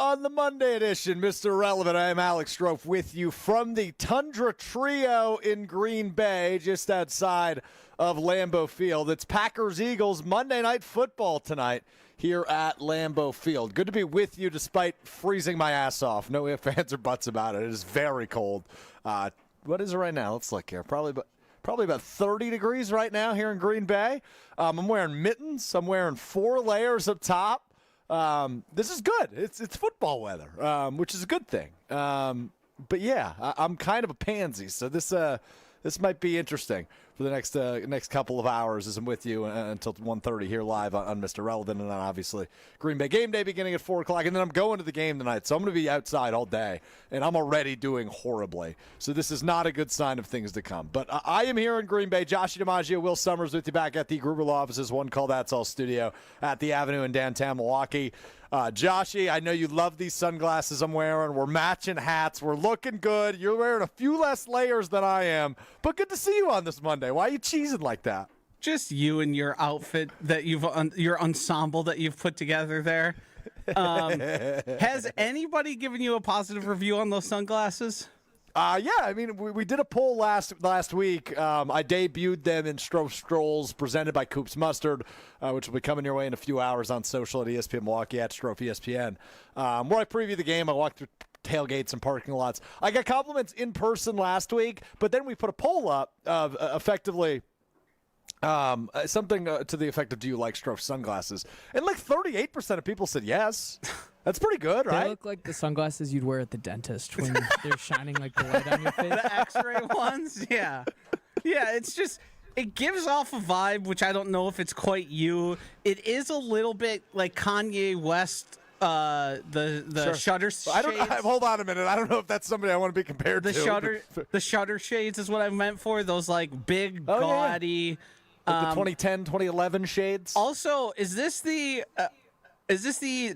on the Monday edition, Mr. Relevant. I am Alex Strouf with you from the Tundra Trio in Green Bay, just outside of Lambeau Field. It's Packers-Eagles Monday Night Football tonight here at Lambeau Field. Good to be with you despite freezing my ass off. No ifs, ands, or buts about it. It is very cold. What is it right now? Let's look here. Probably about 30 degrees right now here in Green Bay. I'm wearing mittens. I'm wearing 4 layers up top. This is good. It's football weather, which is a good thing. But yeah, I'm kind of a pansy, so this might be interesting for the next couple of hours as I'm with you until 1:30 here live on Mr. Relevant, and then obviously Green Bay game day beginning at 4 o'clock, and then I'm going to the game tonight, so I'm going to be outside all day, and I'm already doing horribly. So this is not a good sign of things to come. But I am here in Green Bay. DiMaggio, Will Sommers with you back at the Gruber Law Offices, One Call That's All studio at the Avenue in downtown Milwaukee. Joshy, I know you love these sunglasses I'm wearing. We're matching hats. We're looking good. You're wearing a few less layers than I am, but good to see you on this Monday. Why are you cheesing like that? Just you and your outfit that your ensemble that you've put together there. Has anybody given you a positive review on those sunglasses? Yeah, I mean, we did a poll last week. I debuted them in Strouf Strolls presented by Coops Mustard, which will be coming your way in a few hours on social at ESPN Milwaukee at Strouf ESPN, where I preview the game. I walk through tailgates and parking lots. I got compliments in person last week, but then we put a poll up of effectively something to the effect of, do you like Strouf sunglasses? And like 38% of people said yes. That's pretty good, right? They look like the sunglasses you'd wear at the dentist when they're shining like the light on your face. The X-ray ones? Yeah. Yeah, it's just, it gives off a vibe, which I don't know if it's quite you. It is a little bit like Kanye West, the Sure. shutter shades. Hold on a minute. I don't know if that's somebody I want to be compared to. The shutter shades is what I meant for. Those like big, gaudy. Like the 2010, 2011 shades. Also, is this the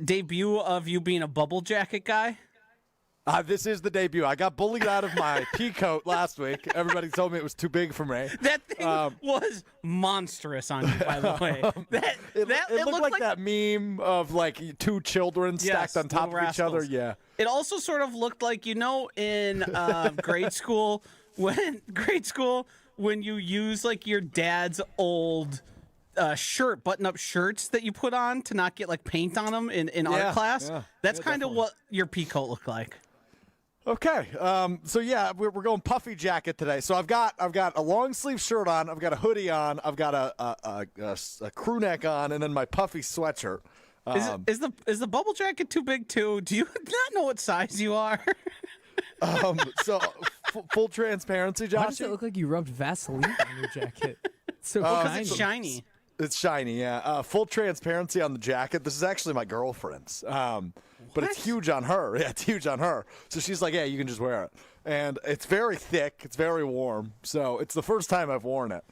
debut of you being a bubble jacket guy? This is the debut. I got bullied out of my pea coat last week. Everybody told me it was too big for me. That thing was monstrous on you, by the way. It looked like that meme of like 2 children stacked on top of each other. Yeah. It also sort of looked like, in grade school when you use like your dad's old button-up shirts that you put on to not get like paint on them in art class. Yeah. That's kind of what your pea coat looked like. Okay, so yeah, we're going puffy jacket today. So I've got a long sleeve shirt on, I've got a hoodie on, I've got a crew neck on, and then my puffy sweatshirt. Is the bubble jacket too big too? Do you not know what size you are? So full transparency, Josh. Why does it look like you rubbed Vaseline on your jacket? It's so It's shiny. It's shiny, yeah. Full transparency on the jacket. This is actually my girlfriend's, but it's huge on her. Yeah, it's huge on her. So she's like, yeah, you can just wear it. And it's very thick. It's very warm. So it's the first time I've worn it.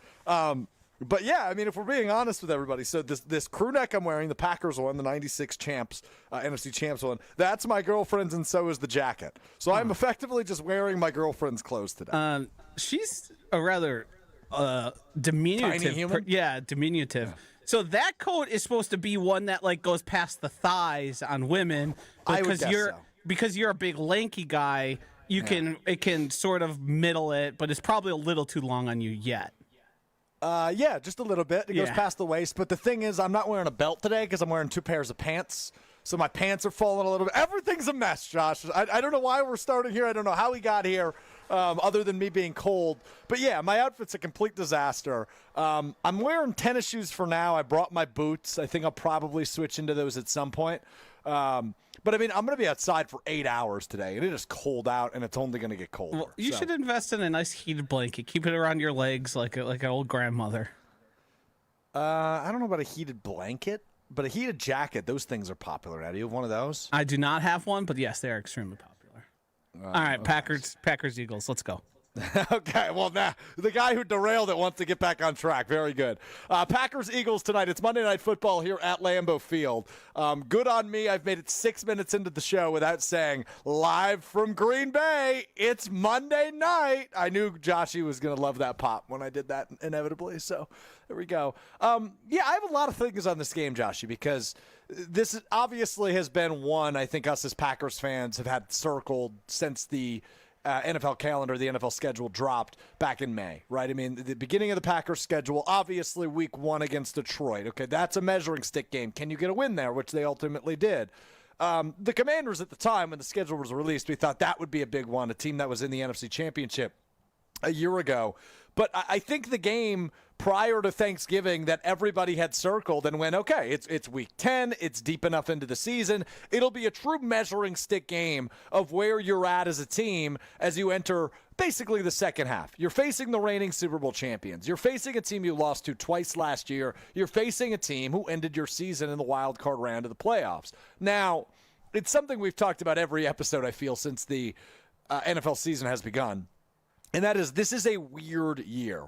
But yeah, I mean, if we're being honest with everybody, so this crew neck I'm wearing, the Packers one, the 96 champs, NFC champs one, that's my girlfriend's, and so is the jacket. So I'm effectively just wearing my girlfriend's clothes today. She's a rather diminutive. Tiny human? Diminutive. Yeah. So that coat is supposed to be one that like goes past the thighs on women. I would guess because you're a big lanky guy, it can sort of middle it, but it's probably a little too long on you yet. Yeah, just a little bit. It goes past the waist. But the thing is, I'm not wearing a belt today because I'm wearing 2 pairs of pants. So my pants are falling a little bit. Everything's a mess, Josh. I don't know why we're starting here. I don't know how we got here, other than me being cold. But yeah, my outfit's a complete disaster. I'm wearing tennis shoes for now. I brought my boots. I think I'll probably switch into those at some point. But I mean, I'm going to be outside for 8 hours today, and it is cold out, and it's only going to get colder. Well, you should invest in a nice heated blanket. Keep it around your legs like an old grandmother. I don't know about a heated blanket, but a heated jacket. Those things are popular now. Do you have one of those? I do not have one, but yes, they are extremely popular. All right, Packers, Eagles. Let's go. Okay, well, the guy who derailed it wants to get back on track. Very good. Packers-Eagles tonight. It's Monday Night Football here at Lambeau Field. Good on me. I've made it 6 minutes into the show without saying, live from Green Bay, it's Monday night. I knew Joshy was going to love that pop when I did that inevitably, so there we go. I have a lot of things on this game, Joshy, because this obviously has been one I think us as Packers fans have had circled since the NFL calendar, the NFL schedule dropped back in May, right? I mean, the beginning of the Packers schedule, obviously week 1 against Detroit. Okay, that's a measuring stick game. Can you get a win there, which they ultimately did? The Commanders at the time when the schedule was released, we thought that would be a big one, a team that was in the NFC Championship a year ago. But I think the game prior to Thanksgiving that everybody had circled and went, okay, it's week 10, it's deep enough into the season. It'll be a true measuring stick game of where you're at as a team as you enter basically the second half. You're facing the reigning Super Bowl champions. You're facing a team you lost to twice last year. You're facing a team who ended your season in the wild card round of the playoffs. Now, it's something we've talked about every episode, I feel, since the NFL season has begun. And that is, this is a weird year.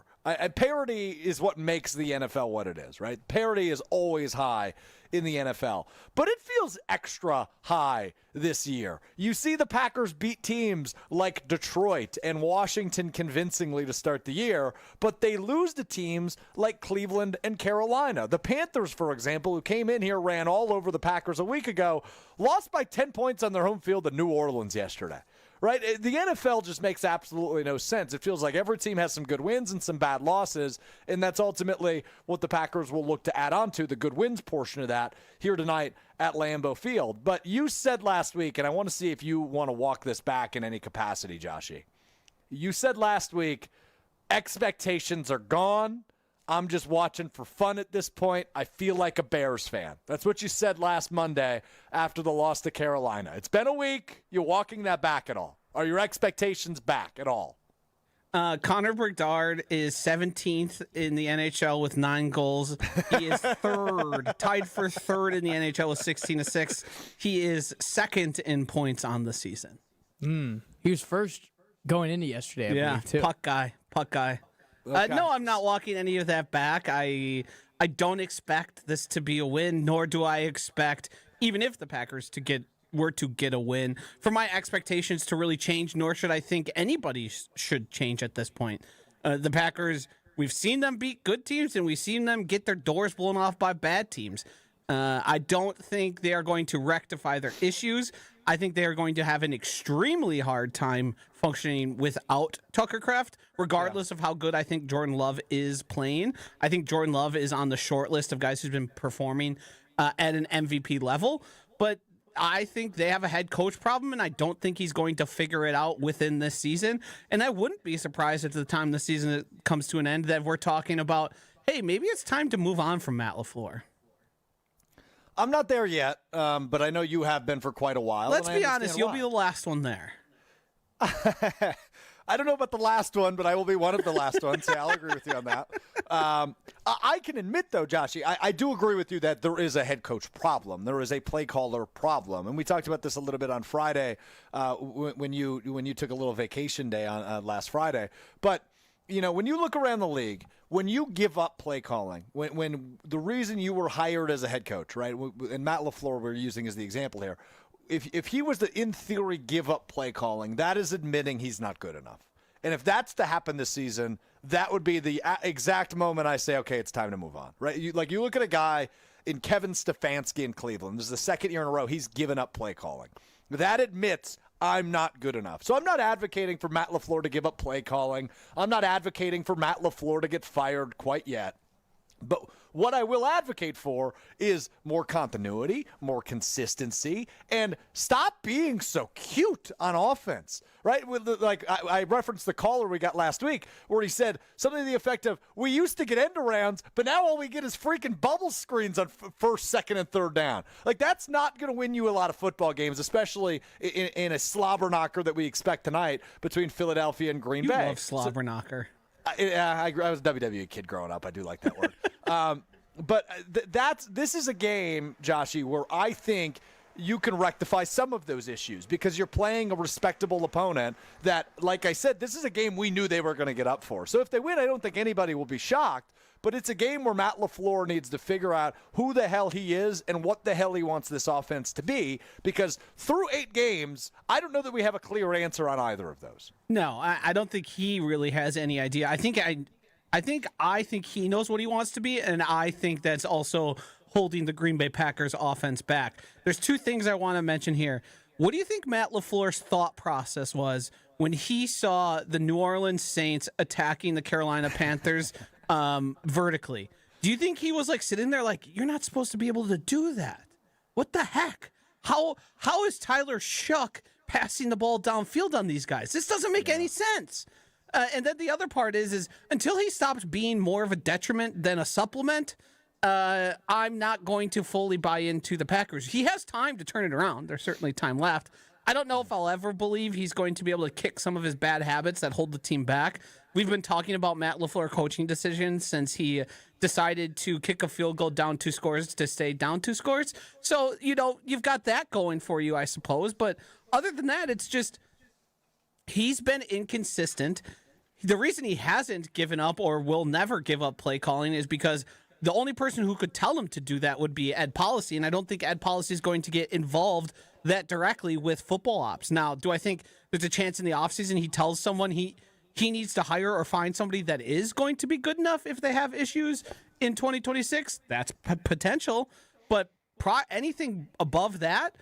Parity is what makes the NFL what it is, right? Parity is always high in the NFL. But it feels extra high this year. You see the Packers beat teams like Detroit and Washington convincingly to start the year, but they lose to teams like Cleveland and Carolina. The Panthers, for example, who came in here, ran all over the Packers a week ago, lost by 10 points on their home field to New Orleans yesterday. Right? The NFL just makes absolutely no sense. It feels like every team has some good wins and some bad losses, and that's ultimately what the Packers will look to add on to, the good wins portion of that, here tonight at Lambeau Field. But you said last week, and I want to see if you want to walk this back in any capacity, Joshy. You said last week, expectations are gone. I'm just watching for fun at this point. I feel like a Bears fan. That's what you said last Monday after the loss to Carolina. It's been a week. You walking that back at all? Are your expectations back at all? Connor Bedard is 17th in the NHL with 9 goals. He is tied for third in the NHL with 16 assists. He is second in points on the season. He was first going into yesterday, I believe, too. Puck guy. Okay. No, I'm not walking any of that back. I don't expect this to be a win, nor do I expect, even if the Packers were to get a win, for my expectations to really change, nor should I think anybody should change at this point. The Packers, we've seen them beat good teams, and we've seen them get their doors blown off by bad teams. I don't think they are going to rectify their issues. I think they are going to have an extremely hard time functioning without Tucker Kraft, regardless of how good I think Jordan Love is playing. I think Jordan Love is on the short list of guys who's been performing at an MVP level, but I think they have a head coach problem, and I don't think he's going to figure it out within this season. And I wouldn't be surprised at the time the season comes to an end that we're talking about, hey, maybe it's time to move on from Matt LaFleur. I'm not there yet, but I know you have been for quite a while. Let's be honest, you'll be the last one there. I don't know about the last one, but I will be one of the last ones. Yeah, I'll agree with you on that. I can admit, though, Joshy, I do agree with you that there is a head coach problem. There is a play caller problem. And we talked about this a little bit on Friday when you took a little vacation day on last Friday. But you know, when you look around the league, when you give up play calling, when the reason you were hired as a head coach, right, and Matt LaFleur we're using as the example here, if he was to, in theory, give up play calling, that is admitting he's not good enough. And if that's to happen this season, that would be the exact moment I say, okay, it's time to move on, right? You look at a guy in Kevin Stefanski in Cleveland. This is the second year in a row he's given up play calling. That admits I'm not good enough. So I'm not advocating for Matt LaFleur to give up play calling. I'm not advocating for Matt LaFleur to get fired quite yet. But what I will advocate for is more continuity, more consistency, and stop being so cute on offense, right? I referenced the caller we got last week where he said something to the effect of, we used to get end arounds, but now all we get is freaking bubble screens on first, second, and third down. Like, that's not going to win you a lot of football games, especially in a slobber knocker that we expect tonight between Philadelphia and Green Bay. You love slobber knocker. I was a WWE kid growing up. I do like that word. But this is a game, Joshy, where I think you can rectify some of those issues because you're playing a respectable opponent that, like I said, this is a game we knew they were going to get up for. So if they win, I don't think anybody will be shocked. But it's a game where Matt LaFleur needs to figure out who the hell he is and what the hell he wants this offense to be, because through 8 games, I don't know that we have a clear answer on either of those. No, I don't think he really has any idea. I think he knows what he wants to be, and I think that's also holding the Green Bay Packers offense back. There's 2 things I want to mention here. What do you think Matt LaFleur's thought process was when he saw the New Orleans Saints attacking the Carolina Panthers vertically? Do you think he was like sitting there like, you're not supposed to be able to do that? What the heck? How is Tyler Shuck passing the ball downfield on these guys? This doesn't make any sense. And then the other part is until he stops being more of a detriment than a supplement, I'm not going to fully buy into the Packers. He has time to turn it around. There's certainly time left. I don't know if I'll ever believe he's going to be able to kick some of his bad habits that hold the team back. We've been talking about Matt LaFleur coaching decisions since he decided to kick a field goal down 2 scores to stay down 2 scores. So, you've got that going for you, I suppose. But other than that, it's just he's been inconsistent. The reason he hasn't given up or will never give up play calling is because the only person who could tell him to do that would be Ed Policy, and I don't think Ed Policy is going to get involved that directly with football ops. Now, do I think there's a chance in the offseason he tells someone he needs to hire or find somebody that is going to be good enough if they have issues in 2026? That's potential, but anything above that,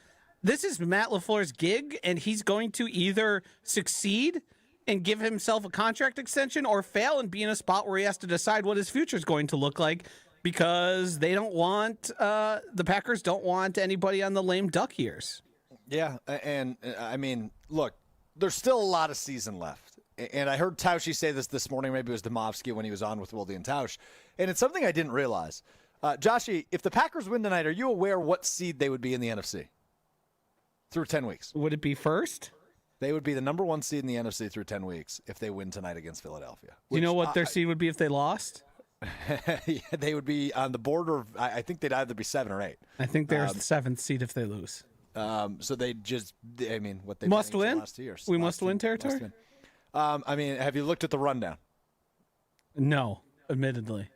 this is Matt LaFleur's gig, and he's going to either succeed and give himself a contract extension or fail and be in a spot where he has to decide what his future is going to look like, because they don't want the Packers don't want anybody on the lame duck years. Yeah, and I mean, look, there's still a lot of season left. And I heard Tausche say this morning, maybe it was Demovsky when he was on with Wilde and Tausch, and it's something I didn't realize. Joshy, if the Packers win tonight, are you aware what seed they would be in the NFC through 10 weeks? Would it be first? They would be the number 1 seed in the NFC through 10 weeks if they win tonight against Philadelphia. Do you know what their seed would be if they lost? Yeah, they would be on the border of, I think they'd either be 7 or 8. I think they're the 7th seed if they lose. So they just, I mean, what they must win. The last 2 years. We must win territory. Must win. I mean, have you looked at the rundown? No, admittedly.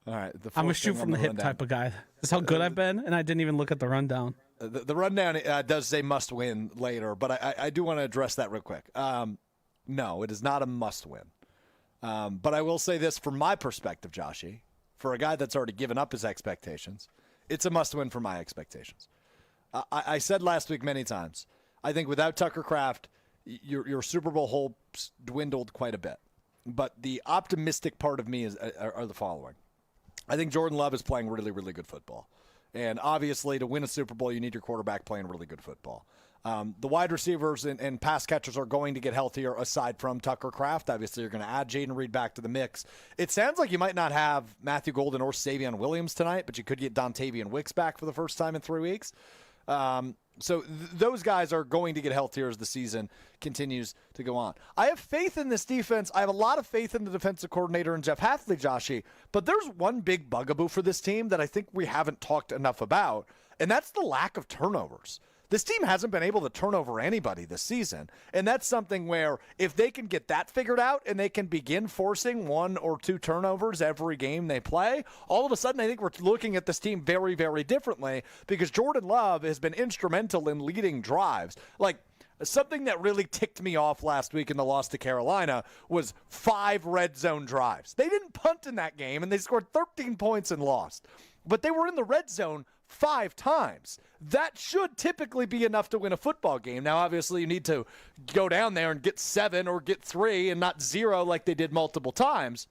All right. I'm a shoot from the hip type of guy. That's how good I've been, and I didn't even look at the rundown. The rundown does say must win later, but I do want to address that real quick. No, it is not a must win. But I will say this from my perspective, Joshy, for a guy that's already given up his expectations, it's a must win for my expectations. I said last week many times, I think without Tucker Kraft, your Super Bowl hopes dwindled quite a bit. But the optimistic part of me are the following. I think Jordan Love is playing really, really good football. And obviously, to win a Super Bowl, you need your quarterback playing really good football. The wide receivers and pass catchers are going to get healthier aside from Tucker Kraft. Obviously, you're going to add Jaden Reed back to the mix. It sounds like you might not have Matthew Golden or Savion Williams tonight, but you could get Dontavian Wicks back for the first time in 3 weeks. So those guys are going to get healthier as the season continues to go on. I have faith in this defense. I have a lot of faith in the defensive coordinator and Jeff Hafley, Joshy. But there's one big bugaboo for this team that I think we haven't talked enough about, and that's the lack of turnovers. This team hasn't been able to turn over anybody this season, and that's something where if they can get that figured out and they can begin forcing 1 or 2 turnovers every game they play, all of a sudden I think we're looking at this team very, very differently, because Jordan Love has been instrumental in leading drives. Like, something that really ticked me off last week in the loss to Carolina was 5 red zone drives. They didn't punt in that game, and they scored 13 points and lost. But they were in the red zone 5 times. That should typically be enough to win a football game. Now, obviously, you need to go down there and get 7 or get 3 and not 0 like they did multiple times.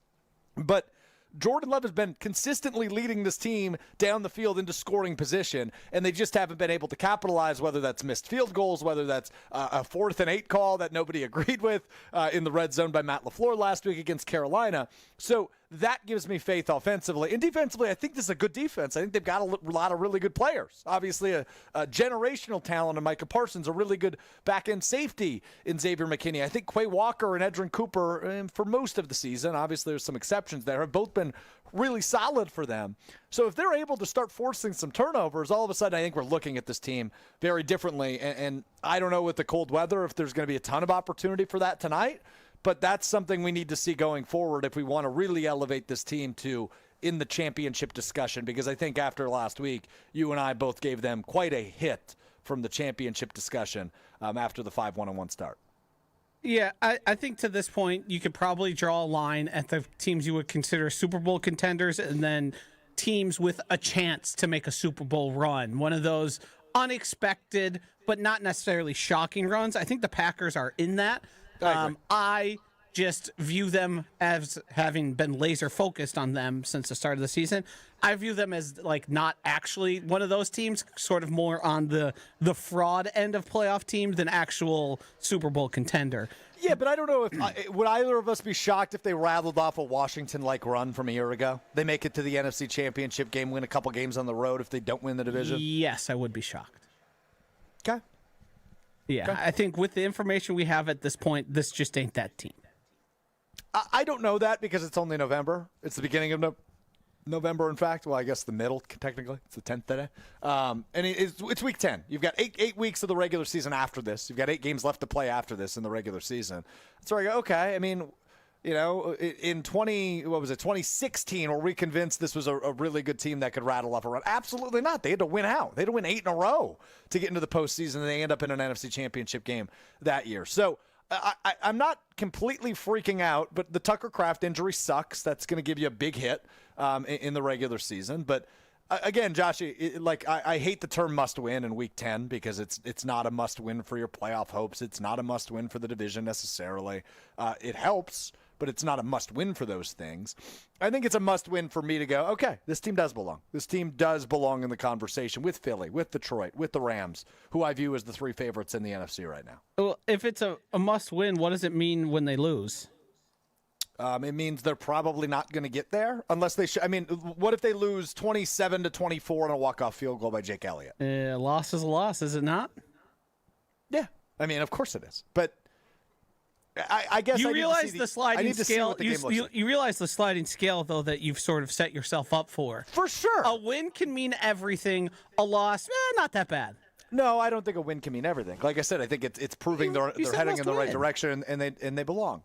But Jordan Love has been consistently leading this team down the field into scoring position, and they just haven't been able to capitalize, whether that's missed field goals, whether that's a 4th and 8 call that nobody agreed with in the red zone by Matt LaFleur last week against Carolina. So that gives me faith offensively. And defensively, I think this is a good defense. I think they've got a lot of really good players. Obviously, a generational talent in Micah Parsons, a really good back-end safety in Xavier McKinney. I think Quay Walker and Edrin Cooper, for most of the season, obviously there's some exceptions there, have both been really solid for them. So if they're able to start forcing some turnovers, all of a sudden I think we're looking at this team very differently. And I don't know with the cold weather if there's going to be a ton of opportunity for that tonight, but that's something we need to see going forward if we want to really elevate this team to in the championship discussion, because I think after last week, you and I both gave them quite a hit from the championship discussion after the 5-1-1 start. Yeah, I think to this point, you could probably draw a line at the teams you would consider Super Bowl contenders and then teams with a chance to make a Super Bowl run. One of those unexpected, but not necessarily shocking runs. I think the Packers are in that. I just view them as having been laser focused on them since the start of the season. I view them as like not actually one of those teams, sort of more on the fraud end of playoff team than actual Super Bowl contender. Yeah, but I don't know if would either of us be shocked if they rattled off a Washington-like run from a year ago. They make it to the NFC Championship game, win a couple games on the road if they don't win the division. Yes, I would be shocked. Okay. Yeah, okay. I think with the information we have at this point, this just ain't that team. I don't know that because it's only November. It's the beginning of November, in fact. Well, I guess the middle, technically. It's the 10th today. And it's week 10. You've got eight weeks of the regular season after this. You've got 8 games left to play after this in the regular season. So I go, okay, I mean, you know, in 2016, were we convinced this was a really good team that could rattle off a run? Absolutely not. They had to win out. They had to win 8 in a row to get into the postseason, and they end up in an NFC Championship game that year. So I'm not completely freaking out, but the Tucker Kraft injury sucks. That's going to give you a big hit in the regular season. But again, Josh, I hate the term must win in week 10 because it's not a must win for your playoff hopes. It's not a must win for the division necessarily. It helps, but it's not a must win for those things. I think it's a must win for me to go, okay, this team does belong. This team does belong in the conversation with Philly, with Detroit, with the Rams, who I view as the 3 favorites in the NFC right now. Well, if it's a must win, what does it mean when they lose? It means they're probably not going to get there unless they I mean, what if they lose 27-24 on a walk-off field goal by Jake Elliott? Loss is a loss, is it not? Yeah. I mean, of course it is. But I guess you realize the sliding scale. You realize the sliding scale, though, that you've sort of set yourself up for. For sure. A win can mean everything. A loss, not that bad. No, I don't think a win can mean everything. Like I said, I think it's proving they're heading in the right direction and they belong.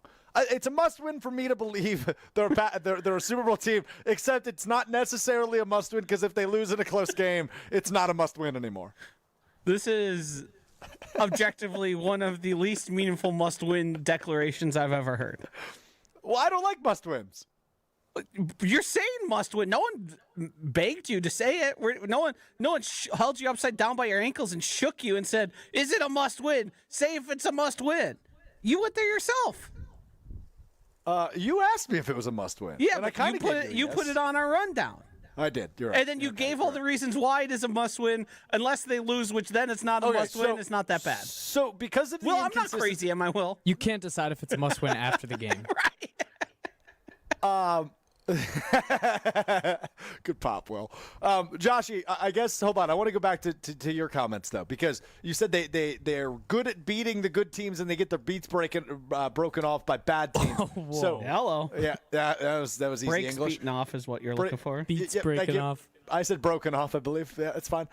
It's a must-win for me to believe they're a Super Bowl team, except it's not necessarily a must-win because if they lose in a close game, it's not a must-win anymore. This is objectively one of the least meaningful must-win declarations I've ever heard. Well, I don't like must-wins. You're saying must-win. No one begged you to say it. No one held you upside down by your ankles and shook you and said, "Is it a must-win? Say if it's a must-win." You went there yourself. You asked me if it was a must-win. Yeah, but you put it on our rundown. I did. You're right. And then you gave all the reasons why it is a must-win, unless they lose, which then it's not a must-win. So, it's not that bad. So because of the I'm not crazy, am I, Will? You can't decide if it's a must-win after the game. Right. Good pop, Will. Joshy, I guess, hold on. I want to go back to your comments, though, because you said they're good at beating the good teams and they get their beats broken off by bad teams. Whoa. So, hello. Yeah, that was easy Breaks English. Beaten off is what you're looking for. Beats breaking off. I said broken off, I believe. Yeah, it's fine.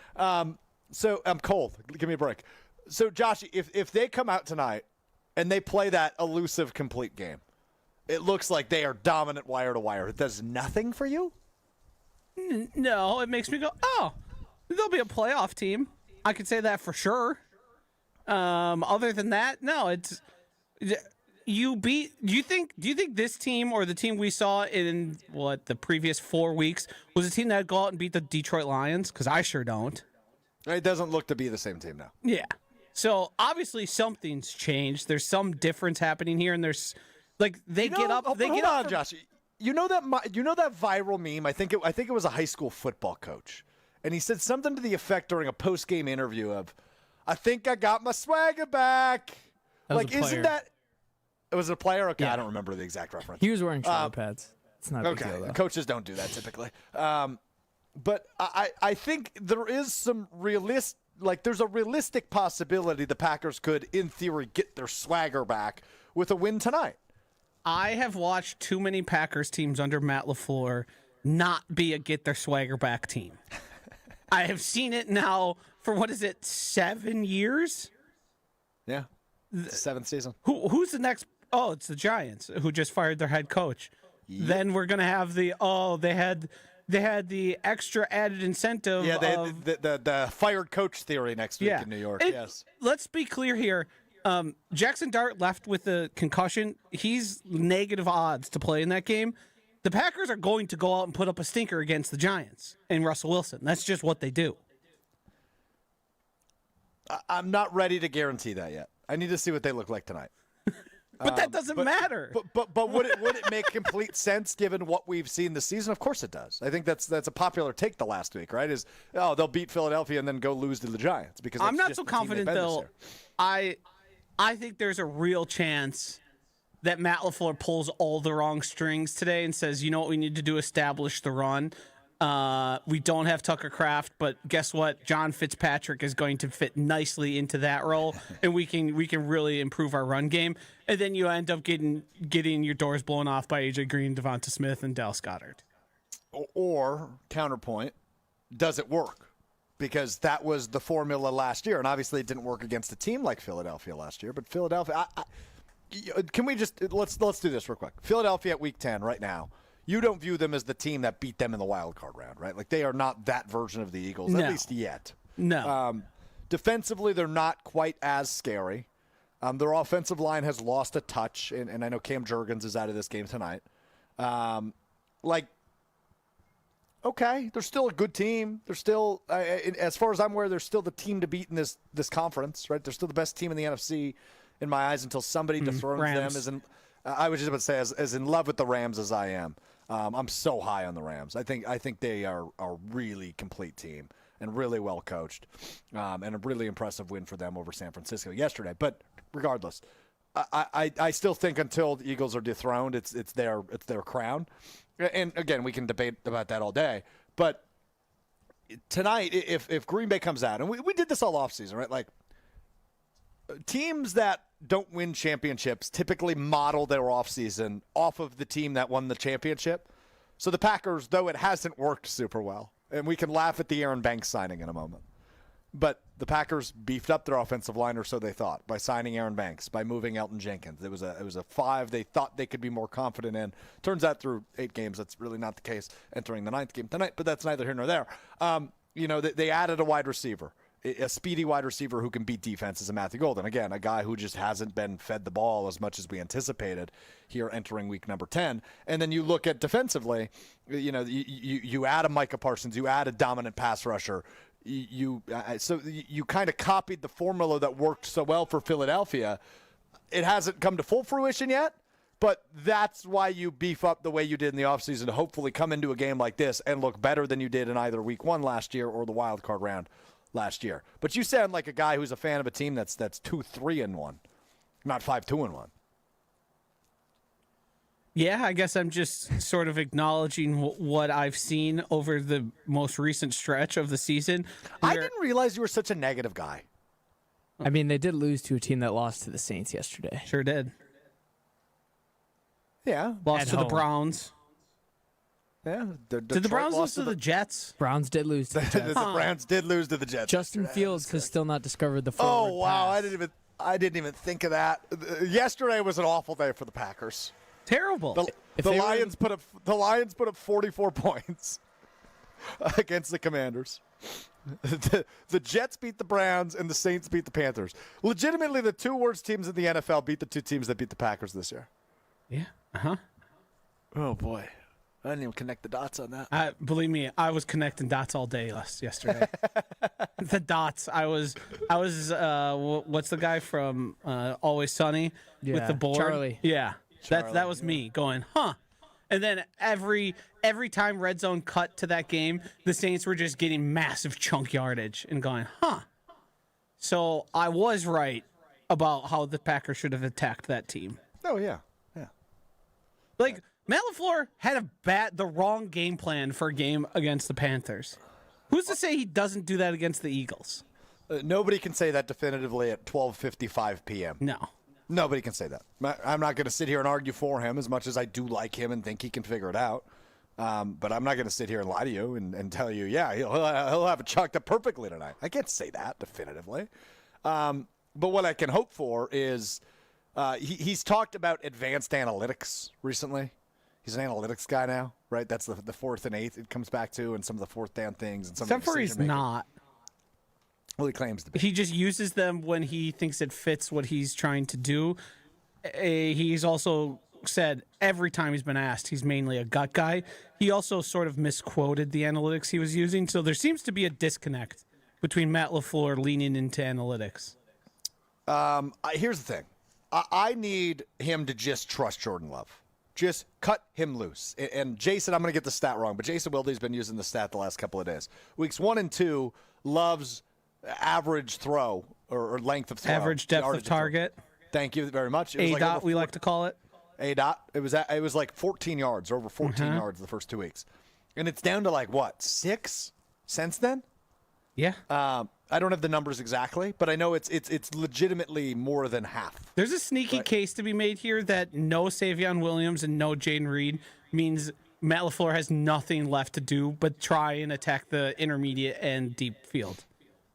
So I'm cold. Give me a break. So, Joshy, if they come out tonight and they play that elusive complete game, it looks like they are dominant wire to wire. It does nothing for you? No, it makes me go, oh, there'll be a playoff team. I could say that for sure. Other than that, no, it's you beat. Do you think this team or the team we saw in the previous 4 weeks was a team that would go out and beat the Detroit Lions? Because I sure don't. It doesn't look to be the same team now. Yeah. So obviously something's changed. There's some difference happening here, and there's. Like they get up. Hold on, Josh. You know that viral meme? I think it was a high school football coach, and he said something to the effect during a post game interview of, "I think I got my swagger back." Isn't that? It was a player. Okay, yeah. I don't remember the exact reference. He was wearing shoulder pads. It's not a big deal, though. Coaches don't do that typically. But I think there is some there's a realistic possibility the Packers could, in theory, get their swagger back with a win tonight. I have watched too many Packers teams under Matt LaFleur not be a get their swagger back team. I have seen it now for, 7 years? Yeah. Seventh season. Who's the next? Oh, it's the Giants, who just fired their head coach. Yep. Then we're going to have they had the extra added incentive. Yeah, the fired coach theory next week in New York. Yes. Let's be clear here. Jackson Dart left with a concussion. He's negative odds to play in that game. The Packers are going to go out and put up a stinker against the Giants and Russell Wilson. That's just what they do. I'm not ready to guarantee that yet. I need to see what they look like tonight. But that doesn't matter. But would it make complete sense given what we've seen this season? Of course it does. I think that's a popular take the last week, right? They'll beat Philadelphia and then go lose to the Giants because I'm not so confident though. I think there's a real chance that Matt LaFleur pulls all the wrong strings today and says, you know what we need to do? Establish the run. We don't have Tucker Kraft, but guess what? John Fitzpatrick is going to fit nicely into that role, and we can really improve our run game. And then you end up getting your doors blown off by AJ Green, Devonta Smith, and Dallas Goedert. Or counterpoint, does it work? Because that was the formula last year, and obviously it didn't work against a team like Philadelphia last year. But Philadelphia, can we just let's do this real quick? Philadelphia at Week 10 right now. You don't view them as the team that beat them in the wild card round, right? Like they are not that version of the Eagles, at least yet. No. Defensively, they're not quite as scary. Their offensive line has lost a touch, and I know Cam Jurgens is out of this game tonight. Okay, they're still a good team. They're still, as far as I'm aware, they're still the team to beat in this conference, right? They're still the best team in the NFC in my eyes until somebody dethrones them. I was just about to say, as in love with the Rams as I am. I'm so high on the Rams. I think they are a really complete team and really well coached, and a really impressive win for them over San Francisco yesterday. But regardless, I still think until the Eagles are dethroned, it's their crown. And again, we can debate about that all day. But tonight, if Green Bay comes out, and we did this all offseason, right? Like teams that don't win championships typically model their offseason off of the team that won the championship. So the Packers, though it hasn't worked super well, and we can laugh at the Aaron Banks signing in a moment, but the Packers beefed up their offensive line, or so they thought, by signing Aaron Banks, by moving Elton Jenkins. It was a 5 they thought they could be more confident in. Turns out through 8 games, that's really not the case entering the 9th game tonight, but that's neither here nor there. They added a wide receiver. A speedy wide receiver who can beat defenses in Matthew Golden. Again, a guy who just hasn't been fed the ball as much as we anticipated here entering week number 10. And then you look at defensively, you add a Micah Parsons, you add a dominant pass rusher. So you kind of copied the formula that worked so well for Philadelphia. It hasn't come to full fruition yet, but that's why you beef up the way you did in the offseason to hopefully come into a game like this and look better than you did in either week 1 last year or the wild card round last year. But you sound like a guy who's a fan of a team that's 2-3-1, not 5-2-1. Yeah, I guess I'm just sort of acknowledging what I've seen over the most recent stretch of the season. I didn't realize you were such a negative guy. I mean, they did lose to a team that lost to the Saints yesterday. Sure did. Yeah. Lost to the Browns. Yeah. Did the Browns lose to the Jets? Browns did lose to the Jets. The Browns did lose to the Jets. Justin Fields has still not discovered the forward Oh, wow. pass. I didn't even think of that. Yesterday was an awful day for the Packers. Terrible. The Lions put up 44 points against the Commanders. The Jets beat the Browns and the Saints beat the Panthers. Legitimately, the 2 worst teams in the NFL beat the 2 teams that beat the Packers this year. Yeah. Uh-huh. Oh, boy. I didn't even connect the dots on that. Believe me, I was connecting dots all day yesterday. The dots. I was. What's the guy from Always Sunny with the board? Charlie. Yeah, that was me going, huh? And then every time Red Zone cut to that game, the Saints were just getting massive chunk yardage and going, huh? So I was right about how the Packers should have attacked that team. Oh yeah. Like Matt LaFleur had the wrong game plan for a game against the Panthers. Who's to say he doesn't do that against the Eagles? Nobody can say that definitively at 12:55 p.m. No. Nobody can say that. I'm not going to sit here and argue for him as much as I do like him and think he can figure it out. But I'm not going to sit here and lie to you and tell you, yeah, he'll have it chalked up perfectly tonight. I can't say that definitively. But what I can hope for is he's talked about advanced analytics recently. He's an analytics guy now, right? That's the fourth and eighth it comes back to, and some of the fourth down things. And some Except for he's not. Well, he claims to be. He just uses them when he thinks it fits what he's trying to do. He's also said every time he's been asked, he's mainly a gut guy. He also sort of misquoted the analytics he was using. So there seems to be a disconnect between Matt LaFleur leaning into analytics. Here's the thing. I need him to just trust Jordan Love. Just cut him loose. And Jason, I'm going to get the stat wrong, but Jason Wilde's been using the stat the last couple of days. Weeks 1 and 2, Love's average throw or length of throw. Average depth of target. Thank you very much. It was A-dot, we like to call it. A-dot. It was like 14 yards, or over 14 yards the first 2 weeks. And it's down to like, what, 6 since then? Yeah. I don't have the numbers exactly, but I know it's legitimately more than half. There's a sneaky case to be made here that no Savion Williams and no Jaden Reed means Matt LaFleur has nothing left to do but try and attack the intermediate and deep field,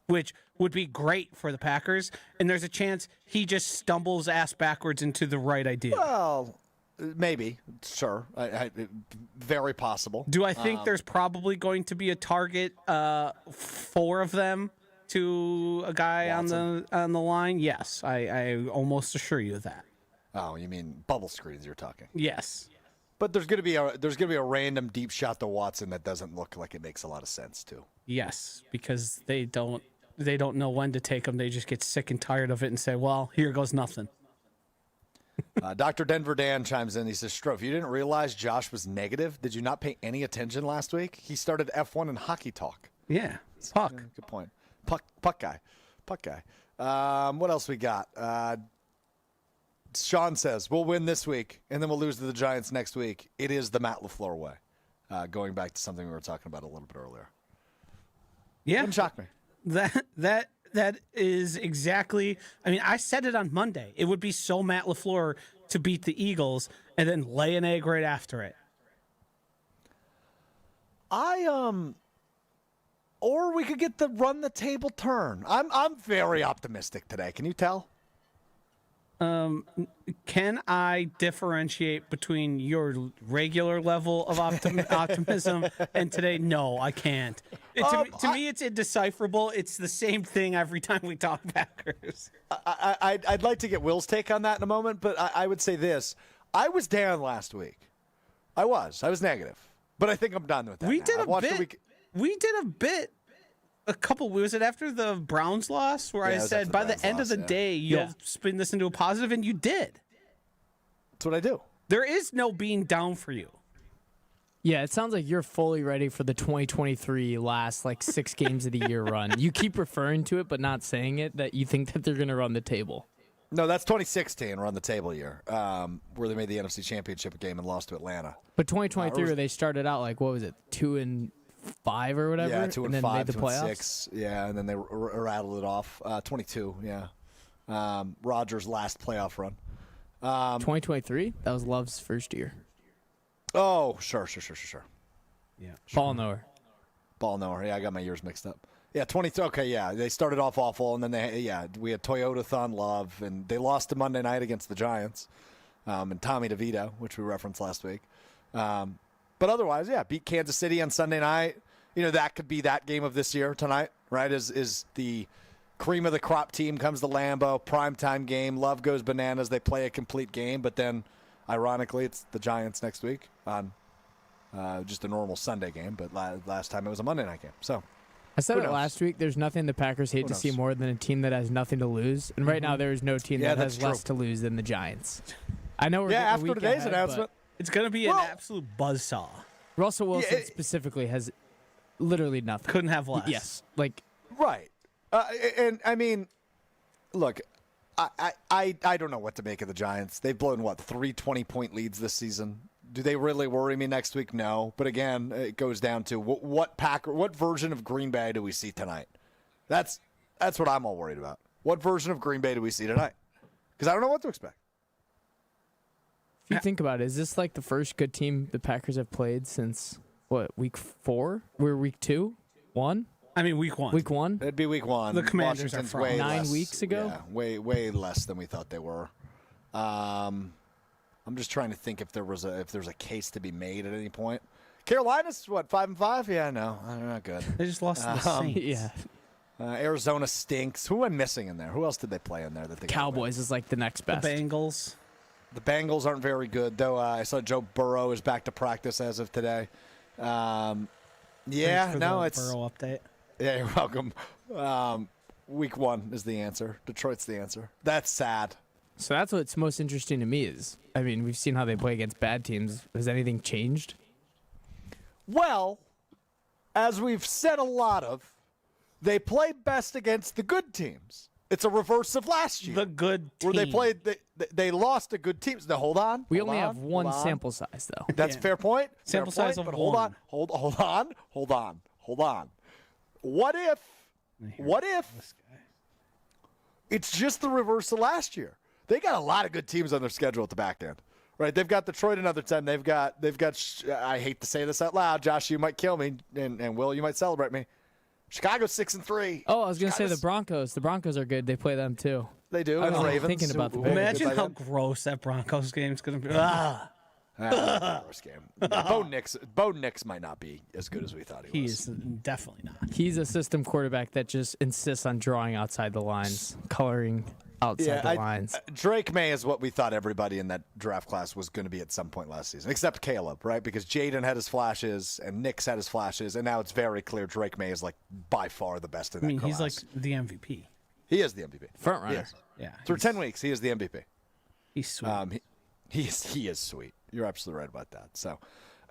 which would be great for the Packers. And there's a chance he just stumbles ass backwards into the right idea. Well, maybe. Sure. Very possible. Do I think there's probably going to be a target, 4 of them to a guy on the line? Yes, I almost assure you of that. Oh, you mean bubble screens you're talking? Yes. But there's going to be a random deep shot to Watson that doesn't look like it makes a lot of sense too. Yes, because they don't know when to take them. They just get sick and tired of it and say, "Well, here goes nothing." Dr. Denver Dan chimes in. He says, Strouf, you didn't realize Josh was negative? Did you not pay any attention last week? He started F1 in hockey talk. Yeah, puck. Good point. Puck guy. What else we got? Sean says, we'll win this week, and then we'll lose to the Giants next week. It is the Matt LaFleur way. Going back to something we were talking about a little bit earlier. Yeah. Didn't shock me. That is exactly. I mean, I said it on Monday. It would be so Matt LaFleur to beat the Eagles and then lay an egg right after it. Or we could get the run the table turn. I'm very optimistic today. Can you tell? Can I differentiate between your regular level of optimism and today? No, I can't. To me, it's indecipherable. It's the same thing every time we talk Packers. I'd like to get Will's take on that in a moment, but I would say this. I was down last week. I was negative. But I think I'm done with that. We did a bit. A couple, was it after the Browns loss where I said by the end of the day you'll spin this into a positive, and you did. That's what I do. There is no being down for you. Yeah, it sounds like you're fully ready for the 2023 last 6 games of the year run. You keep referring to it but not saying it, that you think that they're going to run the table. No, that's 2016 run the table year, where they made the NFC Championship game and lost to Atlanta. But 2023 where they started out 2-5 or whatever, yeah, 2-5, and then made the playoffs. 6, yeah, and then they rattled it off. 22, yeah. Rodgers' last playoff run. 2023, that was Love's first year. Oh, sure. Yeah, Ball knower. Yeah, I got my years mixed up. Yeah, 23. Okay, yeah, they started off awful, and then we had Toyota-thon Love, and they lost to Monday night against the Giants, and Tommy DeVito, which we referenced last week. But otherwise, beat Kansas City on Sunday night. That could be that game of this year tonight, right? Is the cream of the crop team comes to Lambeau, primetime game. Love goes bananas. They play a complete game, but then, ironically, it's the Giants next week on just a normal Sunday game. But last time it was a Monday night game. So I said it last week. There's nothing the Packers hate to see more than a team that has nothing to lose. And right now, there is no team that has less to lose than the Giants. I know we're after today's announcement. It's going to be an absolute buzzsaw. Russell Wilson specifically has literally nothing. Couldn't have less. Yes. Right. And, I mean, look, I don't know what to make of the Giants. They've blown, 3 20-point leads this season? Do they really worry me next week? No. But again, it goes down to what version of Green Bay do we see tonight? That's what I'm all worried about. What version of Green Bay do we see tonight? Because I don't know what to expect. If you think about it, is this like the first good team the Packers have played since, week 4? We're week 2? 1? I mean, week 1. Week 1? It'd be week 1. The Commanders are from 9 weeks ago? Yeah, way less than we thought they were. I'm just trying to think if there's a case to be made at any point. Carolina's, 5-5? Yeah, no, they're not good. They just lost to the Saints. Yeah. Arizona stinks. Who am I missing in there? Who else did they play in there? That they Cowboys is like the next best. The Bengals. The Bengals aren't very good, though. I saw Joe Burrow is back to practice as of today. It's Burrow update. Yeah, you're welcome. Week 1 is the answer. Detroit's the answer. That's sad. So that's what's most interesting to me is, I mean, we've seen how they play against bad teams. Has anything changed? Well, as we've said a lot of, they play best against the good teams. It's a reverse of last year. The good team. Where they lost to good teams. Now, hold on. We only have one sample size, though. That's a fair point. Sample fair size point, of but one. Hold on. What if it's just the reverse of last year? They got a lot of good teams on their schedule at the back end. Right, they've got Detroit another time. They've got. I hate to say this out loud, Josh. You might kill me, and Will, you might celebrate me. Chicago's 6-3. Oh, I was going to say the Broncos. The Broncos are good. They play them too. They do. I was Ravens. thinking about the Imagine how gross that Broncos game's going to be. Worst game. Bo Nix might not be as good as we thought he was. He's definitely not. He's a system quarterback that just insists on drawing outside the lines, coloring outside the lines. Drake May is what we thought everybody in that draft class was going to be at some point last season, except Caleb, right? Because Jaden had his flashes and Nix had his flashes, and now it's very clear Drake May is like by far the best in that class. He's like the MVP. He is the MVP. Front runner. Yeah. Through 10 weeks, he is the MVP. He's sweet. He is sweet. You're absolutely right about that. So,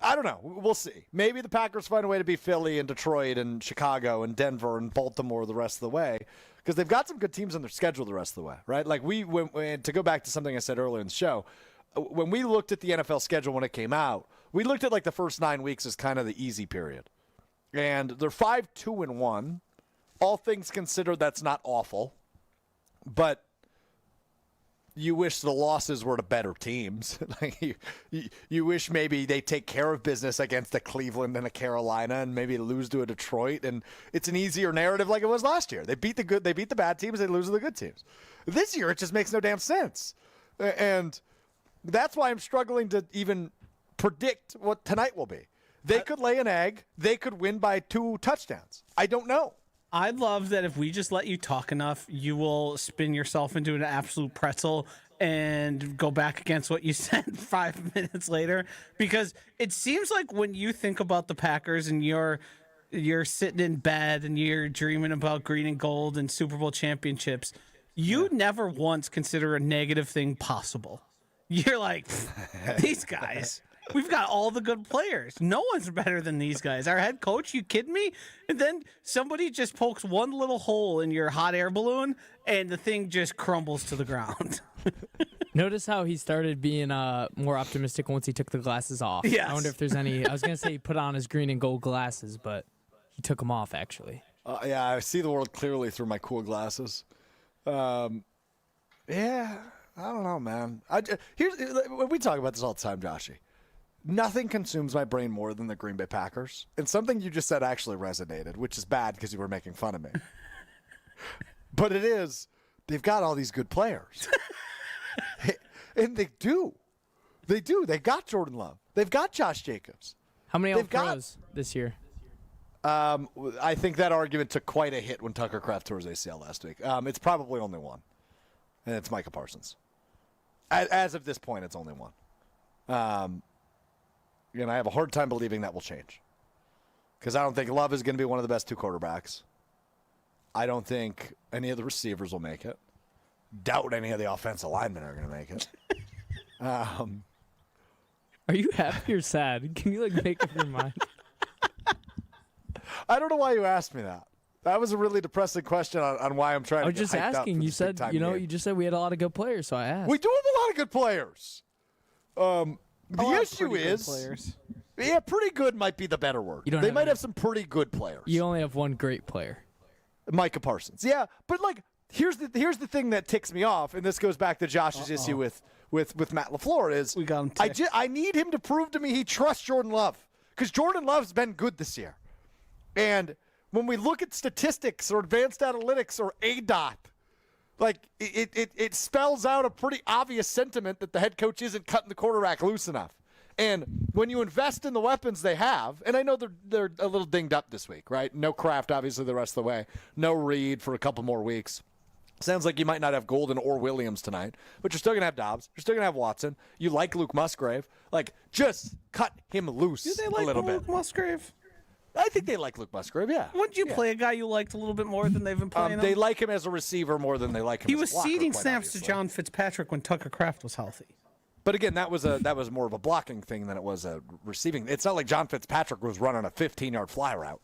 I don't know. We'll see. Maybe the Packers find a way to beat Philly and Detroit and Chicago and Denver and Baltimore the rest of the way because they've got some good teams on their schedule the rest of the way, right? Like to go back to something I said earlier in the show, when we looked at the NFL schedule when it came out, we looked at like the first 9 weeks as kind of the easy period. And they're 5-2-1. All things considered, that's not awful. But you wish the losses were to better teams. Like you wish maybe they take care of business against a Cleveland and a Carolina and maybe lose to a Detroit. And it's an easier narrative like it was last year. They beat the bad teams, they lose to the good teams. This year, it just makes no damn sense. And that's why I'm struggling to even predict what tonight will be. They could lay an egg. They could win by 2 touchdowns. I don't know. I'd love that if we just let you talk enough, you will spin yourself into an absolute pretzel and go back against what you said 5 minutes later. Because it seems like when you think about the Packers and you're sitting in bed and you're dreaming about green and gold and Super Bowl championships, you never once consider a negative thing possible. You're like, these guys. We've got all the good players. No one's better than these guys. Our head coach, you kidding me? And then somebody just pokes one little hole in your hot air balloon, and the thing just crumbles to the ground. Notice how he started being more optimistic once he took the glasses off. Yes. I wonder if there's any. I was going to say he put on his green and gold glasses, but he took them off, actually. Yeah, I see the world clearly through my cool glasses. Yeah, I don't know, man. We talk about this all the time, Joshy. Nothing consumes my brain more than the Green Bay Packers. And something you just said actually resonated, which is bad because you were making fun of me. But it is, they've got all these good players. And they do. They do. They've got Jordan Love. They've got Josh Jacobs. How many All-Pros this year? I think that argument took quite a hit when Tucker Kraft tore his ACL last week. It's probably only one, and it's Micah Parsons. As of this point, it's only one. And I have a hard time believing that will change. Because I don't think Love is going to be one of the best 2 quarterbacks. I don't think any of the receivers will make it. Doubt any of the offensive linemen are going to make it. Are you happy or sad? Can you make up your mind? I don't know why you asked me that. That was a really depressing question on why I'm trying to get hyped up. I was just asking. You said, game. you just said we had a lot of good players, so I asked. We do have a lot of good players. The issue is, yeah, pretty good might be the better word. They might have some pretty good players. You only have one great player. Micah Parsons. Yeah, but like here's the thing that ticks me off, and this goes back to Josh's issue with Matt LaFleur is we got him I need him to prove to me he trusts Jordan Love, because Jordan Love's been good this year. And when we look at statistics or advanced analytics or ADOT, like it spells out a pretty obvious sentiment that the head coach isn't cutting the quarterback loose enough. And when you invest in the weapons they have, and I know they're a little dinged up this week, right? No Kraft, obviously, the rest of the way. No Reed for a couple more weeks. Sounds like you might not have Golden or Williams tonight, but you're still going to have Dobbs. You're still going to have Watson. You like Luke Musgrave. Like, just cut him loose a little bit. Luke Musgrave? I think they like Luke Musgrave, yeah. Wouldn't you play a guy you liked a little bit more than they've been playing him? They like him as a receiver more than they like him as a blocker. He was ceding snaps obviously to John Fitzpatrick when Tucker Kraft was healthy. But again, that was more of a blocking thing than it was a receiving. It's not like John Fitzpatrick was running a 15-yard fly route.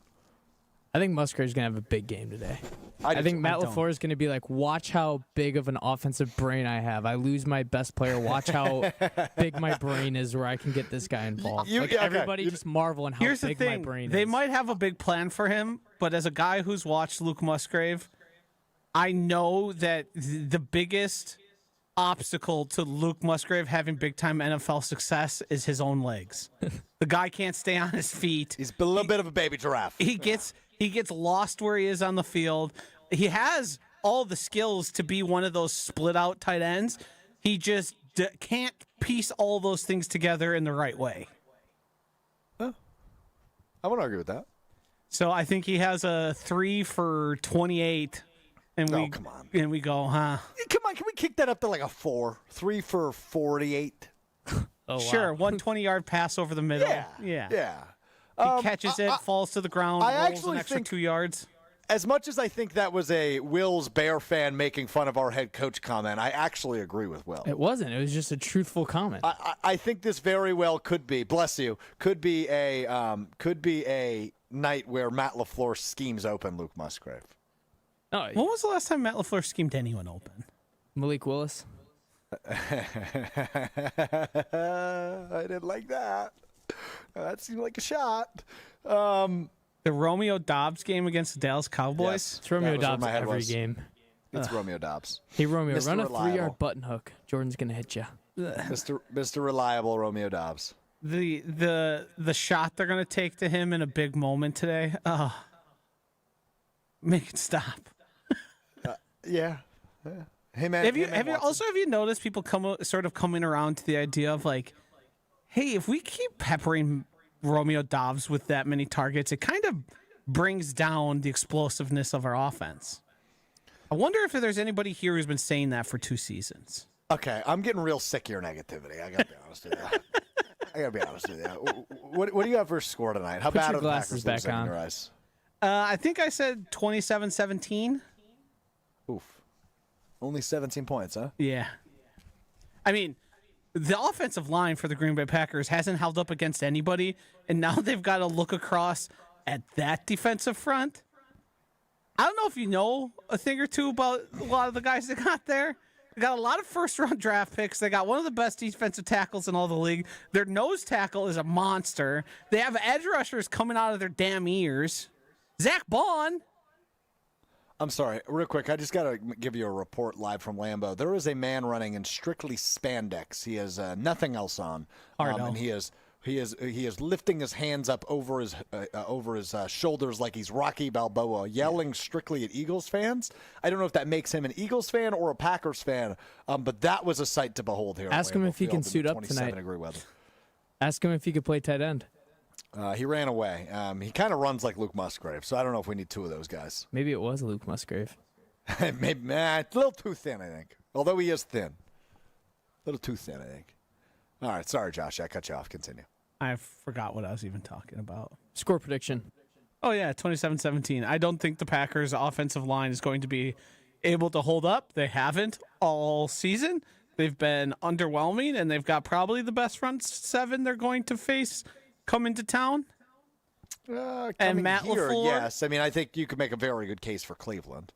I think Musgrave's going to have a big game today. I think Matt LaFleur is going to be like, watch how big of an offensive brain I have. I lose my best player. Watch how big my brain is where I can get this guy involved. Everybody just marveling how big my brain is. They might have a big plan for him, but as a guy who's watched Luke Musgrave, I know that the biggest obstacle to Luke Musgrave having big-time NFL success is his own legs. The guy can't stay on his feet. He's a little bit of a baby giraffe. He gets lost where he is on the field. He has all the skills to be one of those split-out tight ends. He just can't piece all those things together in the right way. I won't argue with that. So I think he has a 3 for 28. And come on. And we go, huh? Come on, can we kick that up to like a 4? 3 for 48? Oh, sure, wow. 120-yard pass over the middle. Yeah. He catches it, falls to the ground, rolls an extra 2 yards. As much as I think that was a Will's Bear fan making fun of our head coach comment, I actually agree with Will. It wasn't. It was just a truthful comment. I think this very well could be, bless you, could be a night where Matt LaFleur schemes open Luke Musgrave. Oh, when was the last time Matt LaFleur schemed anyone open? Malik Willis. I didn't like that. That seemed like a shot. The Romeo Dobbs game against the Dallas Cowboys? Yes, it's Romeo Dobbs every game. It's Romeo Dobbs. Hey, Romeo, Mr. run a 3-yard button hook. Jordan's going to hit you. Mr. Reliable Romeo Dobbs. The shot they're going to take to him in a big moment today. Make it stop. Yeah. Hey man, have you noticed people coming around to the idea of like, hey, if we keep peppering Romeo Dobbs with that many targets, it kind of brings down the explosiveness of our offense. I wonder if there's anybody here who's been saying that for 2 seasons. Okay, I'm getting real sick of your negativity. I gotta be honest with you. What do you have for a score tonight? How bad are the Packers back on? In your eyes? I think I said 27-17. Oof. Only 17 points, huh? Yeah. I mean, the offensive line for the Green Bay Packers hasn't held up against anybody, and now they've got to look across at that defensive front. I don't know if you know a thing or two about a lot of the guys they got there. They got a lot of first-round draft picks. They got one of the best defensive tackles in all the league. Their nose tackle is a monster. They have edge rushers coming out of their damn ears. Zach Bond. I'm sorry, real quick. I just got to give you a report live from Lambeau. There is a man running in strictly spandex. He has nothing else on, and he is lifting his hands up over his shoulders like he's Rocky Balboa, yelling strictly at Eagles fans. I don't know if that makes him an Eagles fan or a Packers fan, but that was a sight to behold here. Ask him if he can suit up tonight. Ask him if he could play tight end. He ran away. He kind of runs like Luke Musgrave, so I don't know if we need 2 of those guys. Maybe it was Luke Musgrave. Maybe a little too thin, I think. Although he is thin. A little too thin, I think. All right, sorry, Josh. I cut you off. Continue. I forgot what I was even talking about. Score prediction. Oh, yeah, 27-17. I don't think the Packers' offensive line is going to be able to hold up. They haven't all season. They've been underwhelming, and they've got probably the best front 7 they're going to face come into town. And Matt LaFleur, yes. I mean, I think you could make a very good case for Cleveland.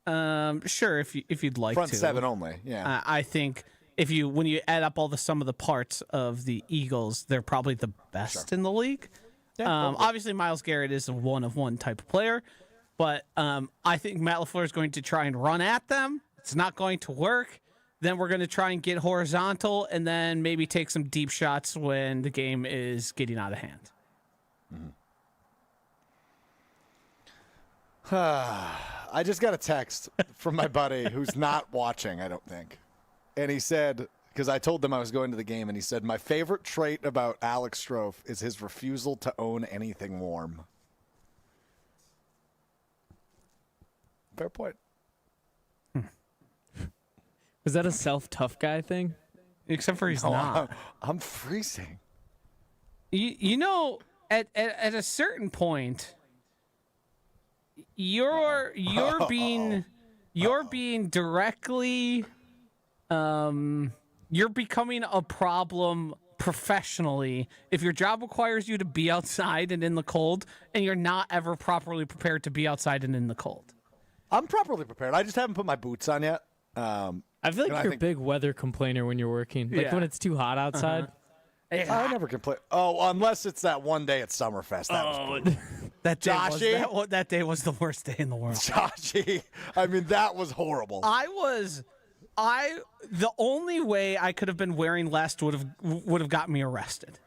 Sure, if you'd like front to. Front 7 only, yeah. I think when you add up all the sum of the parts of the Eagles, they're probably the best in the league. Obviously, Myles Garrett is a one-of-one type of player, but I think Matt LaFleur is going to try and run at them. It's not going to work. Then we're going to try and get horizontal and then maybe take some deep shots when the game is getting out of hand. I just got a text from my buddy who's not watching, I don't think. And he said, because I told them I was going to the game, and he said, my favorite trait about Alex Strouf is his refusal to own anything warm. Fair point. Was that a self-tough guy thing? Except for he's not. I'm freezing. You know, at a certain point, you're being directly you're becoming a problem professionally if your job requires you to be outside and in the cold, and you're not ever properly prepared to be outside and in the cold. I'm properly prepared. I just haven't put my boots on yet. I feel like you're a big weather complainer when you're working. Like when it's too hot outside. I never complain. Oh, unless it's that one day at Summerfest. That was brutal. That day was the worst day in the world. Joshy, I mean, that was horrible. The only way I could have been wearing less would have got me arrested.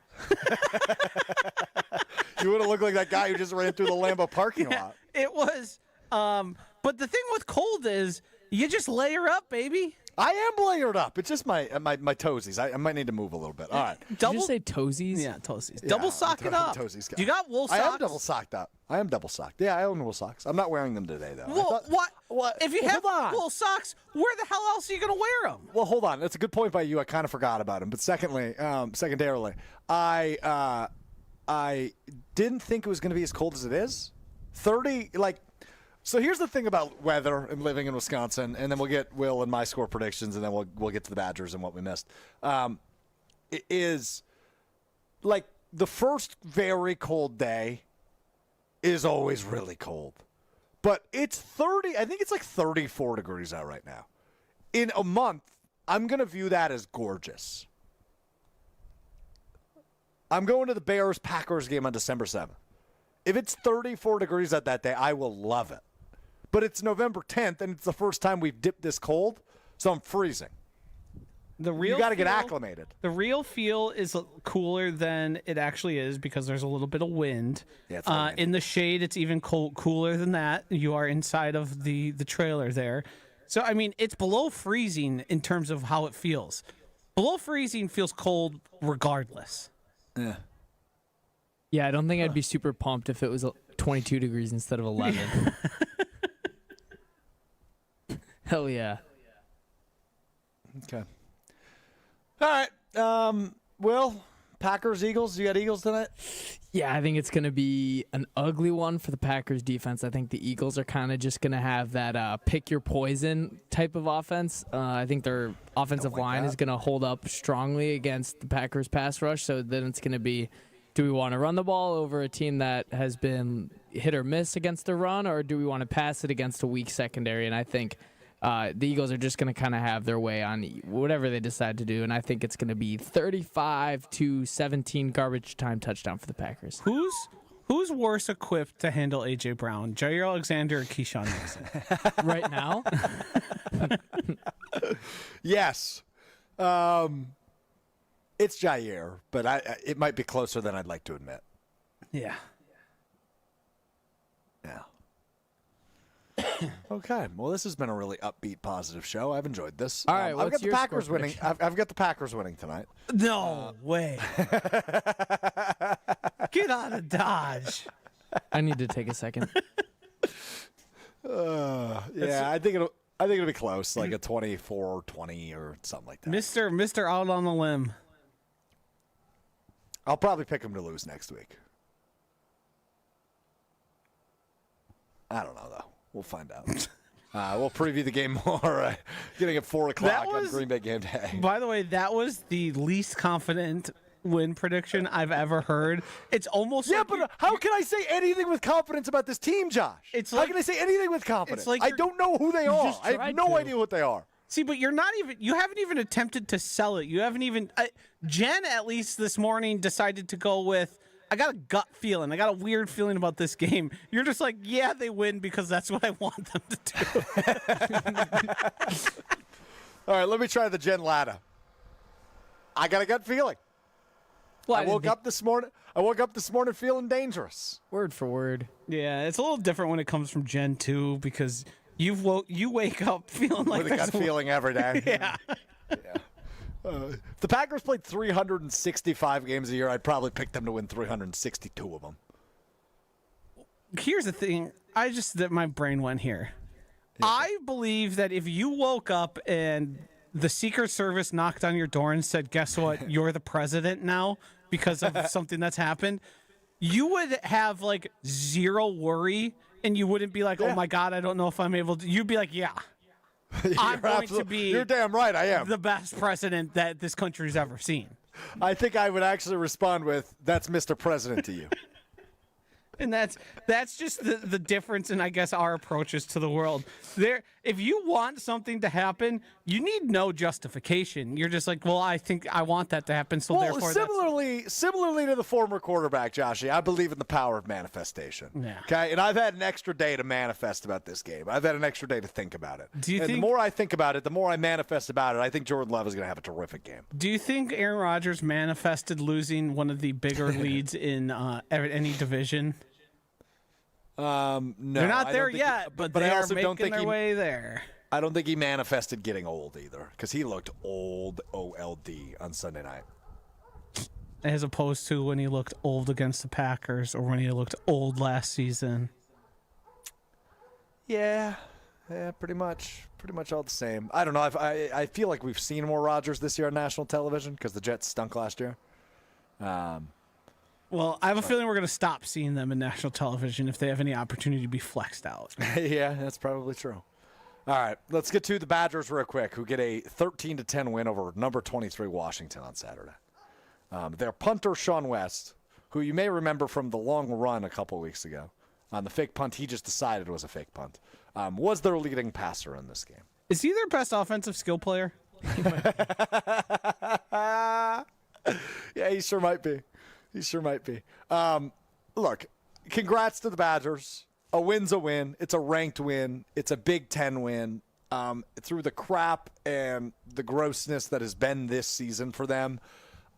You would have looked like that guy who just ran through the Lambeau parking lot. It was. But the thing with cold is you just layer up, baby. I am layered up. It's just my toesies. I might need to move a little bit. All right. Did you say toesies? Yeah, toesies. Double sock it up. Toesies. You got wool socks? I am double socked up. I am double socked. Yeah, I own wool socks. I'm not wearing them today, though. Well, what? If you have wool socks, where the hell else are you going to wear them? Well, hold on. That's a good point by you. I kind of forgot about them. But secondarily, I didn't think it was going to be as cold as it is. 30, So here's the thing about weather and living in Wisconsin, and then we'll get Will and my score predictions, and then we'll get to the Badgers and what we missed. It is like the first very cold day is always really cold, but it's 30. I think it's like 34 degrees out right now. In a month, I'm gonna view that as gorgeous. I'm going to the Bears-Packers game on December 7th. If it's 34 degrees out that day, I will love it. But it's November 10th, and it's the first time we've dipped this cold, so I'm freezing. You got to get acclimated. The real feel is cooler than it actually is because there's a little bit of wind. Yeah, in the shade, it's even cooler than that. You are inside of the trailer there. So, I mean, it's below freezing in terms of how it feels. Below freezing feels cold regardless. Yeah. Yeah, I don't think I'd be super pumped if it was 22 degrees instead of 11. Hell yeah. Okay. All right. Will, Packers, Eagles. You got Eagles tonight? Yeah, I think it's going to be an ugly one for the Packers defense. I think the Eagles are kind of just going to have that pick your poison type of offense. I think their offensive line is going to hold up strongly against the Packers pass rush. So then it's going to be, do we want to run the ball over a team that has been hit or miss against the run, or do we want to pass it against a weak secondary? And I think the Eagles are just going to kind of have their way on whatever they decide to do, and I think it's going to be 35-17 garbage time touchdown for the Packers. Who's worse equipped to handle A.J. Brown, Jair Alexander or Keyshawn Nixon? Right now? Yes. It's Jair, but it might be closer than I'd like to admit. Yeah. Yeah. Okay. Well, this has been a really upbeat, positive show. I've enjoyed this. All right. I've got the Packers winning. I've got the Packers winning tonight. No way. Get out of Dodge. I need to take a second. Yeah, I think it'll be close, like a 24-20 or something like that. Mr. Out on the Limb. I'll probably pick them to lose next week. I don't know, though. We'll find out. We'll preview the game more getting at 4 o'clock on Green Bay game day. By the way, that was the least confident win prediction I've ever heard. It's almost but how can I say anything with confidence about this team, Josh? How can I say anything with confidence? I don't know who they are. I have no idea what they are. See, but you haven't even attempted to sell it. You haven't even, Jen at least this morning decided to go with, I got a gut feeling. I got a weird feeling about this game. You're just like, yeah, they win because that's what I want them to do. All right, let me try the Jen ladder. I got a gut feeling. Well, I woke up this morning feeling dangerous. Word for word. Yeah, it's a little different when it comes from Jen too, because you wake up feeling like With a gut feeling every day. Yeah. If the Packers played 365 games a year, I'd probably pick them to win 362 of them. Here's the thing. My brain went here. I believe that if you woke up and the Secret Service knocked on your door and said, guess what? You're the president now because of something that's happened, you would have like zero worry and you wouldn't be like, oh my God, I don't know if I'm able to. You'd be like, yeah. I'm going to be. You're damn right, I am. The best president that this country's ever seen. I think I would actually respond with, that's Mr. President to you. And that's just the difference in, I guess, our approaches to the world. If you want something to happen, you need no justification. You're just like, well, I think I want that to happen, so therefore similarly to the former quarterback, Joshy, I believe in the power of manifestation. Yeah. Okay, and I've had an extra day to manifest about this game. I've had an extra day to think about it. Do you think the more I think about it, the more I manifest about it, I think Jordan Love is going to have a terrific game. Do you think Aaron Rodgers manifested losing one of the bigger leads in any division? No, they're not there yet, but they are making their way there. I don't think he manifested getting old either, because he looked old, OLD, on Sunday night. As opposed to when he looked old against the Packers or when he looked old last season. Yeah, pretty much all the same. I don't know. I feel like we've seen more Rodgers this year on national television because the Jets stunk last year. Well, I have a feeling we're going to stop seeing them in national television if they have any opportunity to be flexed out. Yeah, that's probably true. All right, let's get to the Badgers real quick, who get a 13-10 win over number 23 Washington on Saturday. Their punter, Sean West, who you may remember from the long run a couple weeks ago, on the fake punt he just decided was a fake punt, was their leading passer in this game. Is he their best offensive skill player? Yeah, he sure might be. Look, congrats to the Badgers. A win's a win. It's a ranked win. It's a Big Ten win. Through the crap and the grossness that has been this season for them,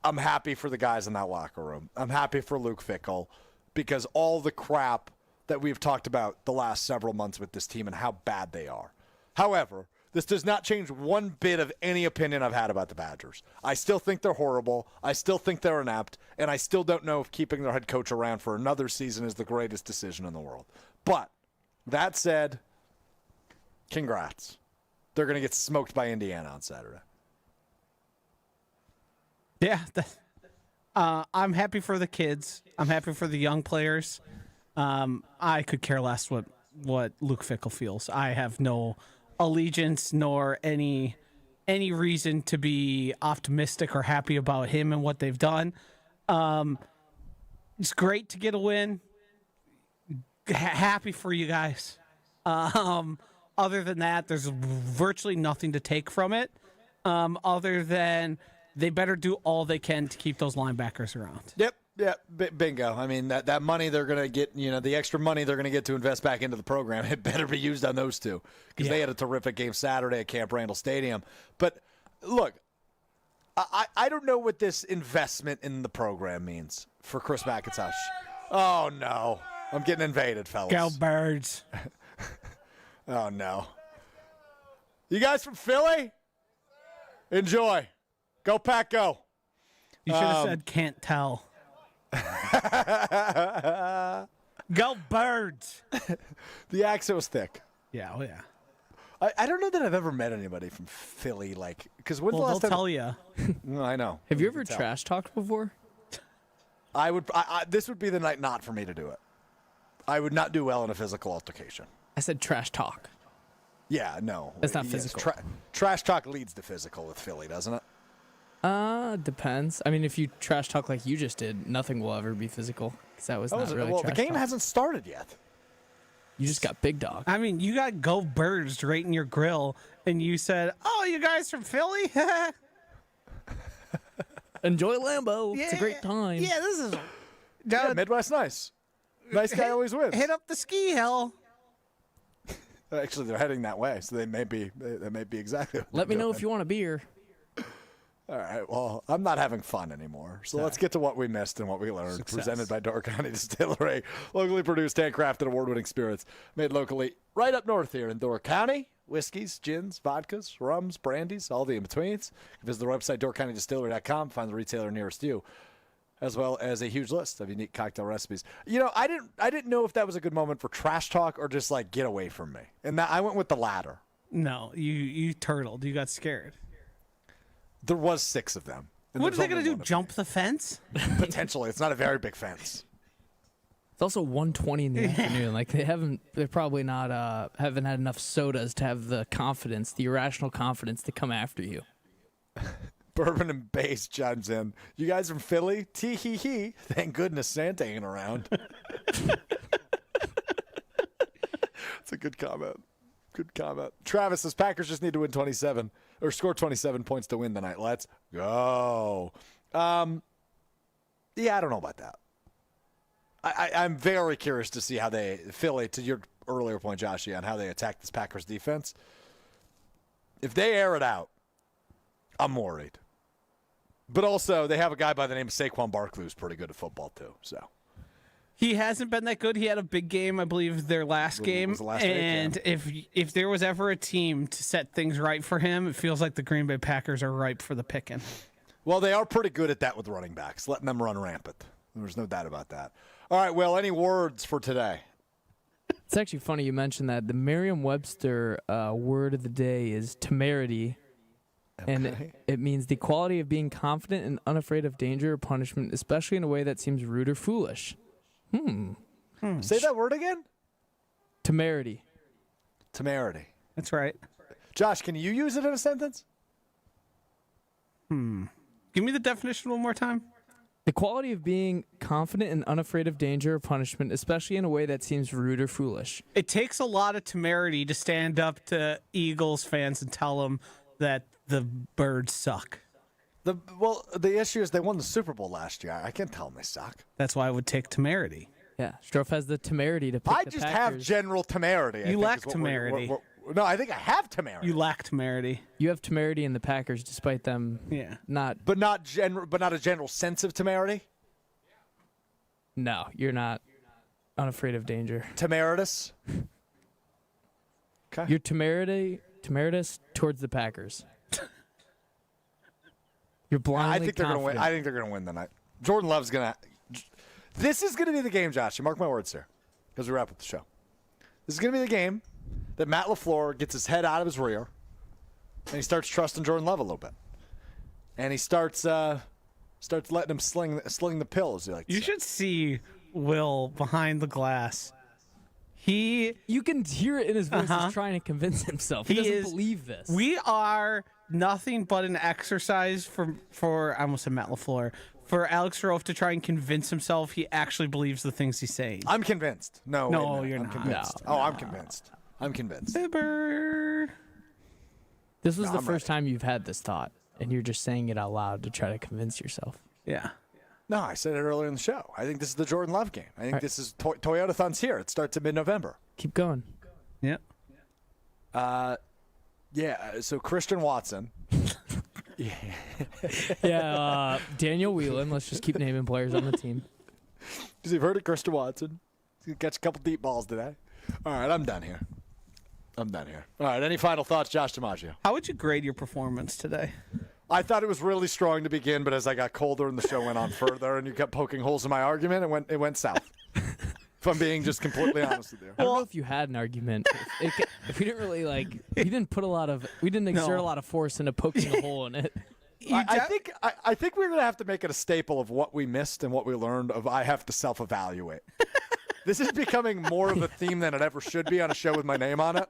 I'm happy for the guys in that locker room. I'm happy for Luke Fickell because all the crap that we've talked about the last several months with this team and how bad they are. However, this does not change one bit of any opinion I've had about the Badgers. I still think they're horrible. I still think they're inept. And I still don't know if keeping their head coach around for another season is the greatest decision in the world. But that said, congrats. They're going to get smoked by Indiana on Saturday. Yeah. I'm happy for the kids. I'm happy for the young players. I could care less what Luke Fickell feels. I have no allegiance nor any reason to be optimistic or happy about him and what they've done. It's great to get a win. Happy for you guys. Other than that, there's virtually nothing to take from it. Other than they better do all they can to keep those linebackers around. Yep. Yeah, bingo. I mean, that money they're going to get, the extra money they're going to get to invest back into the program, it better be used on those two because they had a terrific game Saturday at Camp Randall Stadium. But, look, I don't know what this investment in the program means for Chris McIntosh. Oh, no. I'm getting invaded, fellas. Go Birds. Oh, no. You guys from Philly? Enjoy. Go, Pack, go. You should have said can't tell. Go Birds. The accent was thick. Yeah, oh yeah. I don't know that I've ever met anybody from Philly, because when's the last they'll time? tell you. No, I know. Have you ever trash talked before? This would be the night not for me to do it. I would not do well in a physical altercation. I said trash talk. Yeah, no. That's not physical. Trash talk leads to physical with Philly, doesn't it? Depends. I mean, if you trash talk like you just did, nothing will ever be physical because that was not really well, trash the game talk. hasn't started yet. You just got big dog. I mean, you got Go Birds right in your grill, and you said, "Oh, you guys from Philly? Enjoy Lambeau. It's a great time. Yeah, this is Midwest nice. Nice guy always wins. hit up the ski hill." Actually, they're heading that way, so they may be exactly. Let me know if you want a beer. All right. Well, I'm not having fun anymore. So let's get to what we missed and what we learned. Success. Presented by Door County Distillery. Locally produced, handcrafted, award-winning spirits made locally right up north here in Door County. Whiskeys, gins, vodkas, rums, brandies, all the in-betweens. Visit the website, doorcountydistillery.com. Find the retailer nearest you, as well as a huge list of unique cocktail recipes. You know, I didn't know if that was a good moment for trash talk or just, like, get away from me. And I went with the latter. No, you turtled. You got scared. There was 6 of them. What are they going to do, jump the fence? Potentially. It's not a very big fence. It's also 1:20 in the afternoon. Like they're probably not haven't had enough sodas to have the confidence, the irrational confidence to come after you. Bourbon and Bass chimes in. You guys from Philly? Tee-hee-hee. Thank goodness Santa ain't around. It's a good comment. Good comment. Travis says Packers just need to win 27 or score 27 points to win tonight. Let's go. Yeah, I don't know about that. I'm very curious to see how Philly, to your earlier point, Josh, on how they attack this Packers defense. If they air it out, I'm worried. But also, they have a guy by the name of Saquon Barkley who's pretty good at football, too. So He hasn't been that good. He had a big game, I believe, their last game. And if there was ever a team to set things right for him, it feels like the Green Bay Packers are ripe for the picking. Well, they are pretty good at that with running backs, letting them run rampant. There's no doubt about that. All right, Will, any words for today? It's actually funny you mentioned that. The Merriam-Webster word of the day is temerity. Okay. And it means the quality of being confident and unafraid of danger or punishment, especially in a way that seems rude or foolish. Say that word again? Temerity. Temerity. That's right. Josh, can you use it in a sentence? Give me the definition one more time. The quality of being confident and unafraid of danger or punishment, especially in a way that seems rude or foolish. It takes a lot of temerity to stand up to Eagles fans and tell them that the Birds suck. The issue is they won the Super Bowl last year. I can't tell them they suck. That's why it would take temerity. Yeah, Strouf has the temerity to pick the Packers. I just have general temerity. You lack temerity. No, I think I have temerity. You lack temerity. You have temerity in the Packers, despite them not. But not a general sense of temerity. No, you're not unafraid of danger. Temeritus. Okay. You're temeritous towards the Packers. You're blindly I think they're going to win. confident. I think they're going to win tonight. Jordan Love's going to. This is going to be the game, Josh. You mark my words here, because we wrap up the show. This is going to be the game that Matt LaFleur gets his head out of his rear, and he starts trusting Jordan Love a little bit, and he starts letting him sling the pills. You should see Will behind the glass. You can hear it in his voice. He's trying to convince himself. He doesn't believe this. We are nothing but an exercise for I almost said Matt LaFleur, for Alex Strouf to try and convince himself he actually believes the things he's saying. I'm convinced. No, you're I'm not. Convinced. No, I'm convinced. I'm convinced. Bird. This was the first time you've had this thought, and you're just saying it out loud to try to convince yourself. Yeah. No, I said it earlier in the show. I think this is the Jordan Love game. I think this is Toyota-thon's here. It starts in mid-November. Keep going. Yeah. Yeah, so Christian Watson. Daniel Whelan. Let's just keep naming players on the team. Because you've heard of Christian Watson. He's going to catch a couple deep balls today. All right, I'm done here. All right, any final thoughts, Josh DiMaggio? How would you grade your performance today? I thought it was really strong to begin, but as I got colder and the show went on further and you kept poking holes in my argument, it went south. If I'm being just completely honest with you. I don't know if you had an argument. If we didn't really we didn't exert a lot of force into poking a hole in it. I think we're gonna have to make it a staple of what we missed and what we learned. I have to self-evaluate. This is becoming more of a theme than it ever should be on a show with my name on it.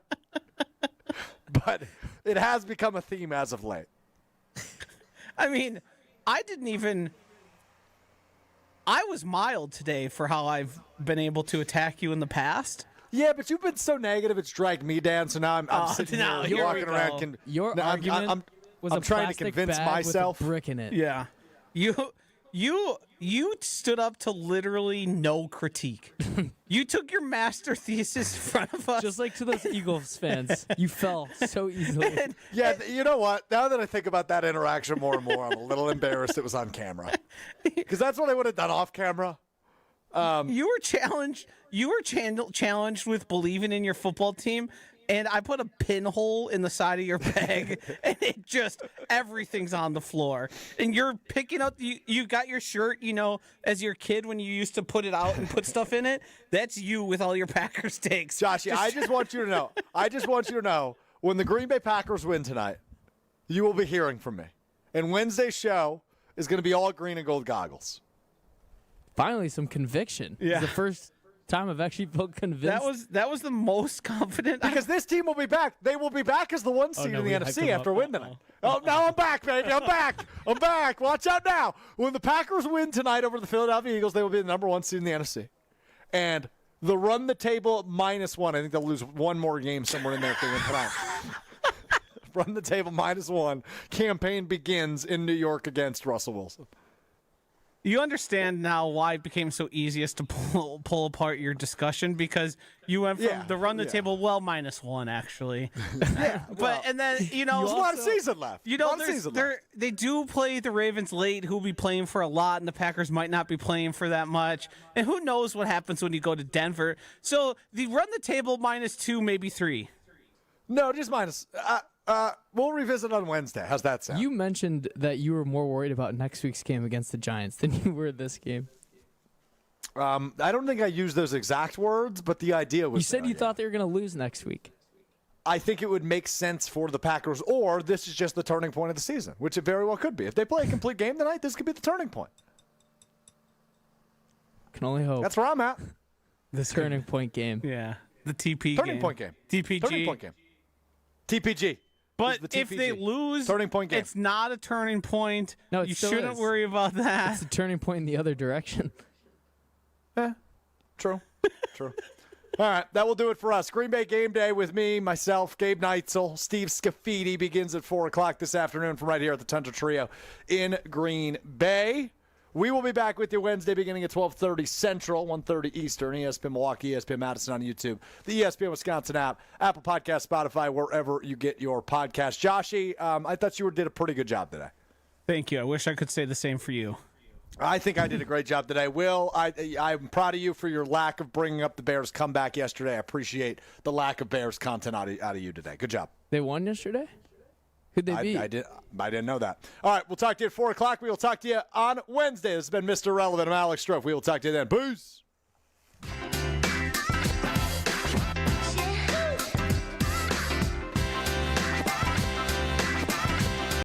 But it has become a theme as of late. I mean, I was mild today for how I've been able to attack you in the past. Yeah, but you've been so negative, it's dragged me down. So now I'm sitting here walking around. Your argument was I'm trying to convince myself. With a brick in it. Yeah. You stood up to literally no critique. You took your master thesis in front of us. Just like to those Eagles fans. You fell so easily. Yeah, you know what? Now that I think about that interaction more and more, I'm a little embarrassed it was on camera. Because that's what I would have done off camera. You were challenged. You were challenged with believing in your football team, and I put a pinhole in the side of your bag, and it just everything's on the floor. And you're picking up. You got your shirt, as your kid when you used to put it out and put stuff in it. That's you with all your Packers takes, Joshy. I just want you to know. When the Green Bay Packers win tonight, you will be hearing from me. And Wednesday's show is going to be all green and gold goggles. Finally, some conviction. Yeah. It's the first time I've actually felt convinced. That was the most confident. Because this team will be back. They will be back as the 1 seed in the NFC after winning tonight. Oh, now I'm back, baby. I'm back. I'm back. Watch out now. When the Packers win tonight over the Philadelphia Eagles, they will be the number 1 seed in the NFC. And the run the table -1. I think they'll lose one more game somewhere in there if they win tonight. Run the table -1. Campaign begins in New York against Russell Wilson. You understand now why it became so easiest to pull apart your discussion, because you went from the run the table -1 actually. And then there's a lot of season left. They do play the Ravens late, who'll be playing for a lot, and the Packers might not be playing for that much. And who knows what happens when you go to Denver? So the run the table -2, maybe 3. No, just minus. We'll revisit on Wednesday. How's that sound? You mentioned that you were more worried about next week's game against the Giants than you were this game. I don't think I used those exact words, but the idea was. You said you thought they were going to lose next week. I think it would make sense for the Packers, or this is just the turning point of the season, which it very well could be. If they play a complete game tonight, this could be the turning point. Can only hope. That's where I'm at. The turning point game. Yeah. The TP turning point game. TPG. Turning point game. TPG. But if they lose, turning point game. It's not a turning point. No, you shouldn't worry about that. It's a turning point in the other direction. True. All right, that will do it for us. Green Bay Game Day with me, myself, Gabe Neitzel, Steve Scafidi begins at 4 o'clock this afternoon from right here at the Tundra Trio in Green Bay. We will be back with you Wednesday beginning at 12:30 Central, 1:30 Eastern, ESPN Milwaukee, ESPN Madison on YouTube, the ESPN Wisconsin app, Apple Podcast, Spotify, wherever you get your podcast. Joshy, I thought you did a pretty good job today. Thank you. I wish I could say the same for you. I think I did a great job today. Will, I'm proud of you for your lack of bringing up the Bears comeback yesterday. I appreciate the lack of Bears content out of you today. Good job. They won yesterday? Who'd they beat? I didn't know that. All right, we'll talk to you at 4 o'clock. We will talk to you on Wednesday. This has been Mr. Relevant. I'm Alex Strouf. We will talk to you then. Peace.